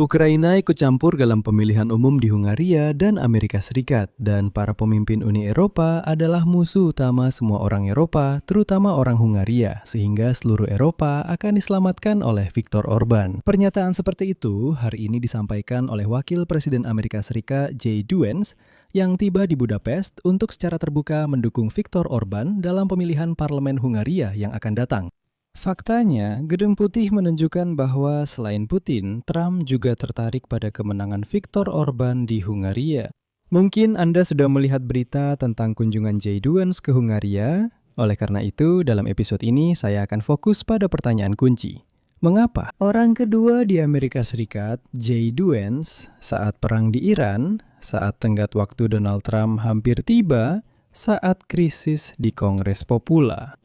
Ukraina ikut campur dalam pemilihan umum di Hungaria dan Amerika Serikat, dan para pemimpin Uni Eropa adalah musuh utama semua orang Eropa, terutama orang Hungaria, sehingga seluruh Eropa akan diselamatkan oleh Viktor Orban. Pernyataan seperti itu hari ini disampaikan oleh Wakil Presiden Amerika Serikat J.D. Vance yang tiba di Budapest untuk secara terbuka mendukung Viktor Orban dalam pemilihan parlemen Hungaria yang akan datang. Faktanya, Gedung Putih menunjukkan bahwa selain Putin, Trump juga tertarik pada kemenangan Viktor Orban di Hungaria. Mungkin Anda sudah melihat berita tentang kunjungan J.D. Vance ke Hungaria. Oleh karena itu, dalam episode ini saya akan fokus pada pertanyaan kunci. Mengapa orang kedua di Amerika Serikat, J.D. Vance, saat perang di Iran, saat tenggat waktu Donald Trump hampir tiba, saat krisis di Kongres Popula?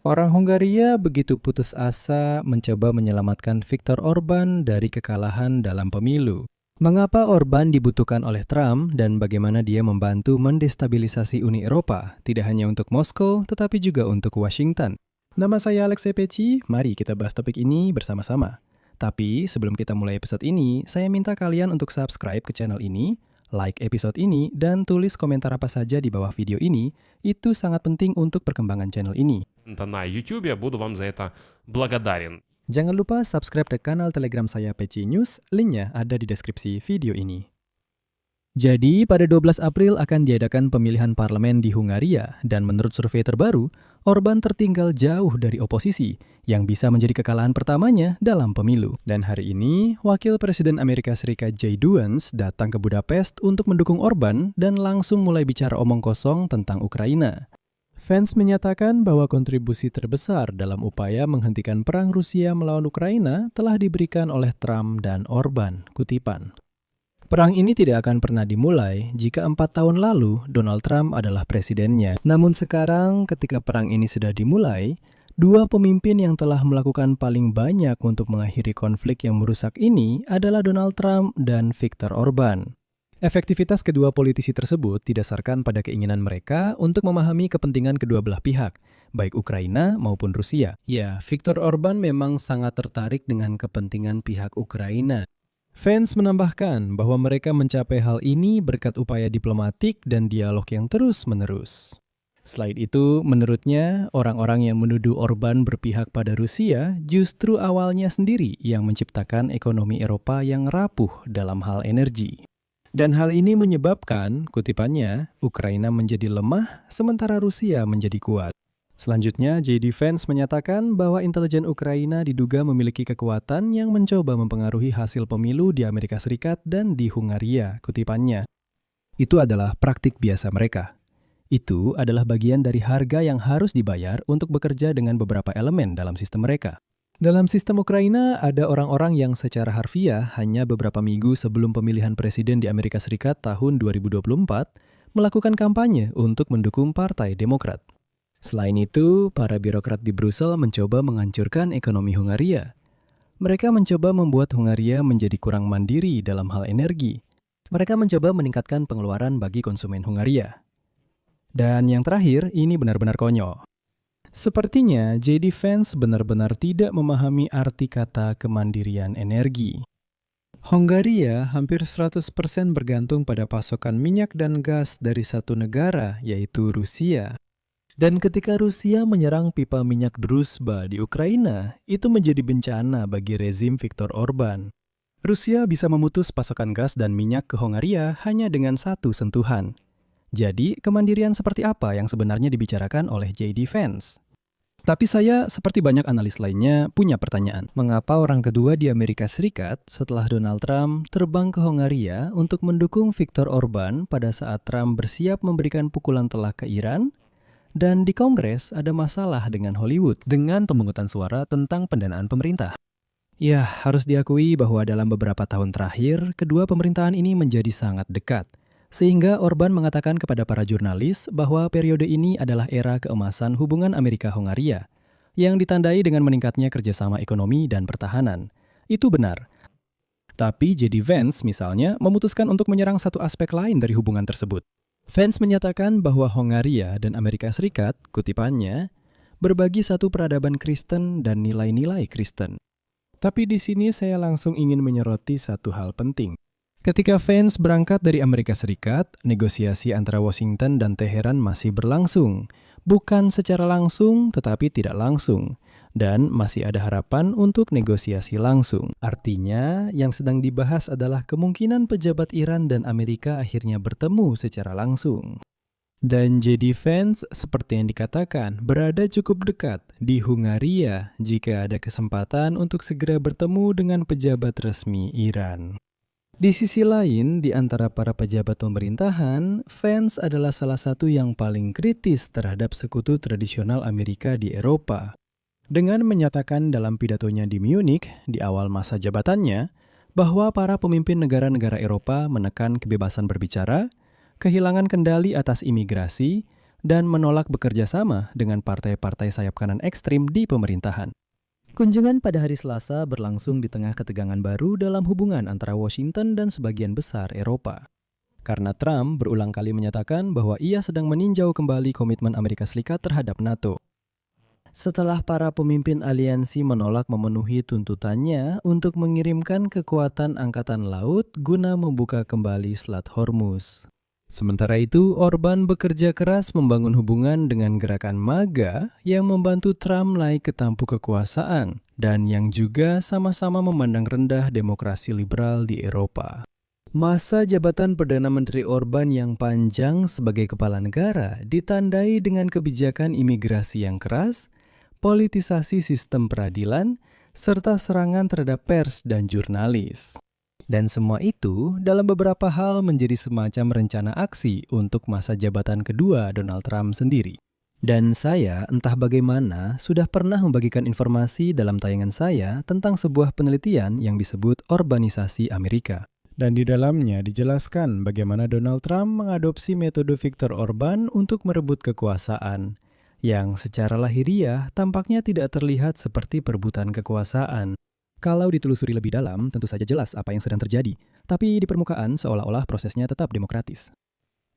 Orang Hungaria begitu putus asa mencoba menyelamatkan Viktor Orban dari kekalahan dalam pemilu. Mengapa Orban dibutuhkan oleh Trump dan bagaimana dia membantu mendestabilisasi Uni Eropa, tidak hanya untuk Moskow tetapi juga untuk Washington? Nama saya Alex Cepeci, mari kita bahas topik ini bersama-sama. Tapi sebelum kita mulai episode ini, saya minta kalian untuk subscribe ke channel ini, like episode ini, dan tulis komentar apa saja di bawah video ini. Itu sangat penting untuk perkembangan channel ini. На YouTube, я буду вам за это благодарен. Jangan lupa subscribe ke kanal Telegram saya PC News, linknya ada di deskripsi video ini. Jadi, pada 12 April akan diadakan pemilihan parlemen di Hungaria, dan menurut survei terbaru, Orban tertinggal jauh dari oposisi, yang bisa menjadi kekalahan pertamanya dalam pemilu. Dan hari ini, Wakil Presiden Amerika Serikat J.D. Vance datang ke Budapest untuk mendukung Orban dan langsung mulai bicara omong kosong tentang Ukraina. Vance menyatakan bahwa kontribusi terbesar dalam upaya menghentikan perang Rusia melawan Ukraina telah diberikan oleh Trump dan Orban. Kutipan. Perang ini tidak akan pernah dimulai jika 4 tahun lalu Donald Trump adalah presidennya. Namun sekarang ketika perang ini sudah dimulai, dua pemimpin yang telah melakukan paling banyak untuk mengakhiri konflik yang merusak ini adalah Donald Trump dan Viktor Orban. Efektivitas kedua politisi tersebut didasarkan pada keinginan mereka untuk memahami kepentingan kedua belah pihak, baik Ukraina maupun Rusia. Ya, Viktor Orban memang sangat tertarik dengan kepentingan pihak Ukraina. Vance menambahkan bahwa mereka mencapai hal ini berkat upaya diplomatik dan dialog yang terus-menerus. Selain itu, menurutnya, orang-orang yang menuduh Orban berpihak pada Rusia justru awalnya sendiri yang menciptakan ekonomi Eropa yang rapuh dalam hal energi. Dan hal ini menyebabkan, kutipannya, Ukraina menjadi lemah sementara Rusia menjadi kuat. Selanjutnya, J.D. Vance menyatakan bahwa intelijen Ukraina diduga memiliki kekuatan yang mencoba mempengaruhi hasil pemilu di Amerika Serikat dan di Hungaria, kutipannya. Itu adalah praktik biasa mereka. Itu adalah bagian dari harga yang harus dibayar untuk bekerja dengan beberapa elemen dalam sistem mereka. Dalam sistem Ukraina, ada orang-orang yang secara harfiah hanya beberapa minggu sebelum pemilihan presiden di Amerika Serikat tahun 2024 melakukan kampanye untuk mendukung Partai Demokrat. Selain itu, para birokrat di Brussel mencoba menghancurkan ekonomi Hungaria. Mereka mencoba membuat Hungaria menjadi kurang mandiri dalam hal energi. Mereka mencoba meningkatkan pengeluaran bagi konsumen Hungaria. Dan yang terakhir, ini benar-benar konyol. Sepertinya J.D. Vance benar-benar tidak memahami arti kata kemandirian energi. Hungaria hampir 100% bergantung pada pasokan minyak dan gas dari satu negara, yaitu Rusia. Dan ketika Rusia menyerang pipa minyak Druzhba di Ukraina, itu menjadi bencana bagi rezim Viktor Orban. Rusia bisa memutus pasokan gas dan minyak ke Hungaria hanya dengan satu sentuhan. Jadi, kemandirian seperti apa yang sebenarnya dibicarakan oleh J.D. Vance? Tapi saya, seperti banyak analis lainnya, punya pertanyaan. Mengapa orang kedua di Amerika Serikat setelah Donald Trump terbang ke Hungaria untuk mendukung Viktor Orban pada saat Trump bersiap memberikan pukulan telak ke Iran? Dan di Kongres ada masalah dengan Hollywood dengan pemungutan suara tentang pendanaan pemerintah. Ya, harus diakui bahwa dalam beberapa tahun terakhir, kedua pemerintahan ini menjadi sangat dekat. Sehingga Orban mengatakan kepada para jurnalis bahwa periode ini adalah era keemasan hubungan Amerika-Hungaria, yang ditandai dengan meningkatnya kerjasama ekonomi dan pertahanan. Itu benar. Tapi J.D. Vance misalnya memutuskan untuk menyerang satu aspek lain dari hubungan tersebut. Vance menyatakan bahwa Hungaria dan Amerika Serikat, kutipannya, berbagi satu peradaban Kristen dan nilai-nilai Kristen. Tapi di sini saya langsung ingin menyoroti satu hal penting. Ketika Vance berangkat dari Amerika Serikat, negosiasi antara Washington dan Teheran masih berlangsung. Bukan secara langsung, tetapi tidak langsung. Dan masih ada harapan untuk negosiasi langsung. Artinya, yang sedang dibahas adalah kemungkinan pejabat Iran dan Amerika akhirnya bertemu secara langsung. Dan J.D. Vance, seperti yang dikatakan, berada cukup dekat di Hungaria jika ada kesempatan untuk segera bertemu dengan pejabat resmi Iran. Di sisi lain, di antara para pejabat pemerintahan, Vance adalah salah satu yang paling kritis terhadap sekutu tradisional Amerika di Eropa. Dengan menyatakan dalam pidatonya di Munich di awal masa jabatannya, bahwa para pemimpin negara-negara Eropa menekan kebebasan berbicara, kehilangan kendali atas imigrasi, dan menolak bekerja sama dengan partai-partai sayap kanan ekstrim di pemerintahan. Kunjungan pada hari Selasa berlangsung di tengah ketegangan baru dalam hubungan antara Washington dan sebagian besar Eropa. Karena Trump berulang kali menyatakan bahwa ia sedang meninjau kembali komitmen Amerika Serikat terhadap NATO. Setelah para pemimpin aliansi menolak memenuhi tuntutannya untuk mengirimkan kekuatan angkatan laut guna membuka kembali Selat Hormuz. Sementara itu, Orban bekerja keras membangun hubungan dengan gerakan MAGA yang membantu Trump naik ke tampuk kekuasaan dan yang juga sama-sama memandang rendah demokrasi liberal di Eropa. Masa jabatan Perdana Menteri Orban yang panjang sebagai kepala negara ditandai dengan kebijakan imigrasi yang keras, politisasi sistem peradilan, serta serangan terhadap pers dan jurnalis. Dan semua itu dalam beberapa hal menjadi semacam rencana aksi untuk masa jabatan kedua Donald Trump sendiri. Dan saya, entah bagaimana, sudah pernah membagikan informasi dalam tayangan saya tentang sebuah penelitian yang disebut Orbanisasi Amerika. Dan di dalamnya dijelaskan bagaimana Donald Trump mengadopsi metode Viktor Orban untuk merebut kekuasaan, yang secara lahiriah tampaknya tidak terlihat seperti perebutan kekuasaan. Kalau ditelusuri lebih dalam, tentu saja jelas apa yang sedang terjadi. Tapi di permukaan seolah-olah prosesnya tetap demokratis.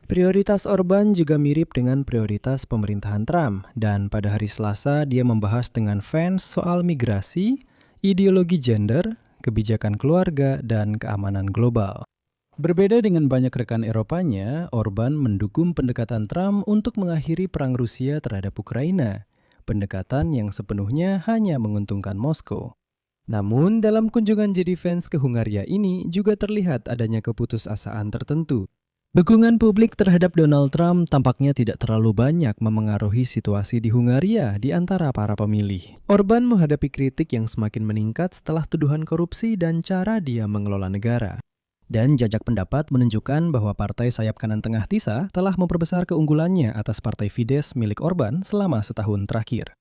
Prioritas Orban juga mirip dengan prioritas pemerintahan Trump. Dan pada hari Selasa dia membahas dengan Vance soal migrasi, ideologi gender, kebijakan keluarga, dan keamanan global. Berbeda dengan banyak rekan Eropanya, Orban mendukung pendekatan Trump untuk mengakhiri perang Rusia terhadap Ukraina. Pendekatan yang sepenuhnya hanya menguntungkan Moskow. Namun, dalam kunjungan J.D. Vance ke Hungaria ini juga terlihat adanya keputusasaan tertentu. Dukungan publik terhadap Donald Trump tampaknya tidak terlalu banyak memengaruhi situasi di Hungaria di antara para pemilih. Orban menghadapi kritik yang semakin meningkat setelah tuduhan korupsi dan cara dia mengelola negara. Dan jajak pendapat menunjukkan bahwa partai sayap kanan tengah TISA telah memperbesar keunggulannya atas partai Fidesz milik Orban selama setahun terakhir.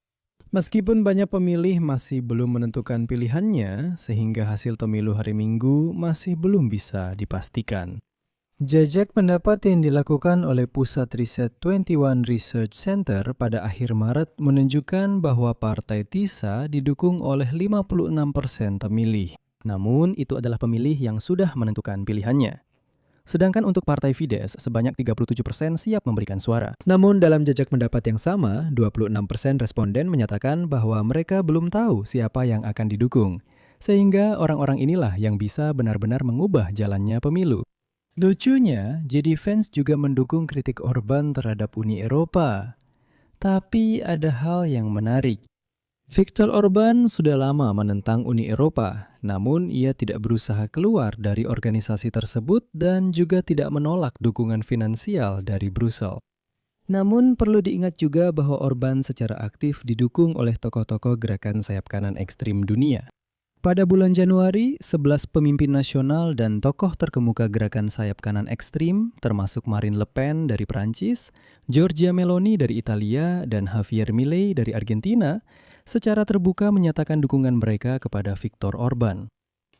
Meskipun banyak pemilih masih belum menentukan pilihannya, sehingga hasil pemilu hari Minggu masih belum bisa dipastikan. Jajak pendapat yang dilakukan oleh Pusat Riset 21 Research Center pada akhir Maret menunjukkan bahwa Partai TISA didukung oleh 56% pemilih. Namun, itu adalah pemilih yang sudah menentukan pilihannya. Sedangkan untuk Partai Fidesz, sebanyak 37% siap memberikan suara. Namun dalam jajak pendapat yang sama, 26% responden menyatakan bahwa mereka belum tahu siapa yang akan didukung. Sehingga orang-orang inilah yang bisa benar-benar mengubah jalannya pemilu. Lucunya, J.D. Vance juga mendukung kritik Orban terhadap Uni Eropa. Tapi ada hal yang menarik. Viktor Orban sudah lama menentang Uni Eropa, namun ia tidak berusaha keluar dari organisasi tersebut dan juga tidak menolak dukungan finansial dari Brussel. Namun perlu diingat juga bahwa Orban secara aktif didukung oleh tokoh-tokoh gerakan sayap kanan ekstrim dunia. Pada bulan Januari, 11 pemimpin nasional dan tokoh terkemuka gerakan sayap kanan ekstrim, termasuk Marine Le Pen dari Prancis, Giorgia Meloni dari Italia, dan Javier Milei dari Argentina, secara terbuka menyatakan dukungan mereka kepada Viktor Orban.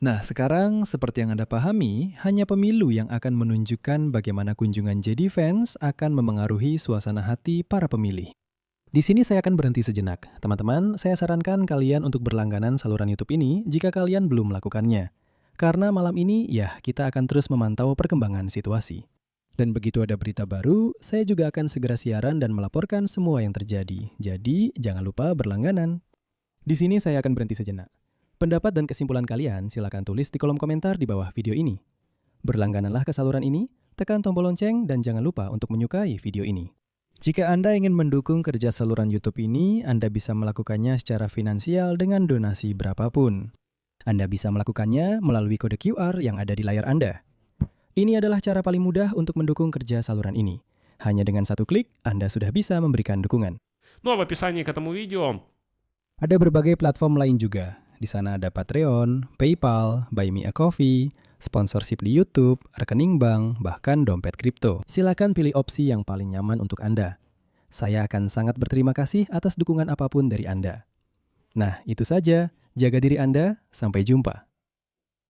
Nah, sekarang seperti yang Anda pahami, hanya pemilu yang akan menunjukkan bagaimana kunjungan J.D. Vance akan memengaruhi suasana hati para pemilih. Di sini saya akan berhenti sejenak. Teman-teman, saya sarankan kalian untuk berlangganan saluran YouTube ini jika kalian belum melakukannya. Karena malam ini, kita akan terus memantau perkembangan situasi. Dan begitu ada berita baru, saya juga akan segera siaran dan melaporkan semua yang terjadi. Jadi, jangan lupa berlangganan. Di sini saya akan berhenti sejenak. Pendapat dan kesimpulan kalian silakan tulis di kolom komentar di bawah video ini. Berlanggananlah ke saluran ini, tekan tombol lonceng, dan jangan lupa untuk menyukai video ini. Jika Anda ingin mendukung kerja saluran YouTube ini, Anda bisa melakukannya secara finansial dengan donasi berapapun. Anda bisa melakukannya melalui kode QR yang ada di layar Anda. Ini adalah cara paling mudah untuk mendukung kerja saluran ini. Hanya dengan satu klik, Anda sudah bisa memberikan dukungan. Ну а в описании к этому видео Ada berbagai platform lain juga. Di sana ada Patreon, PayPal, Buy Me a Coffee, sponsorship di YouTube, rekening bank, bahkan dompet kripto. Silakan pilih opsi yang paling nyaman untuk Anda. Saya akan sangat berterima kasih atas dukungan apapun dari Anda. Nah, itu saja. Jaga diri Anda. Sampai jumpa.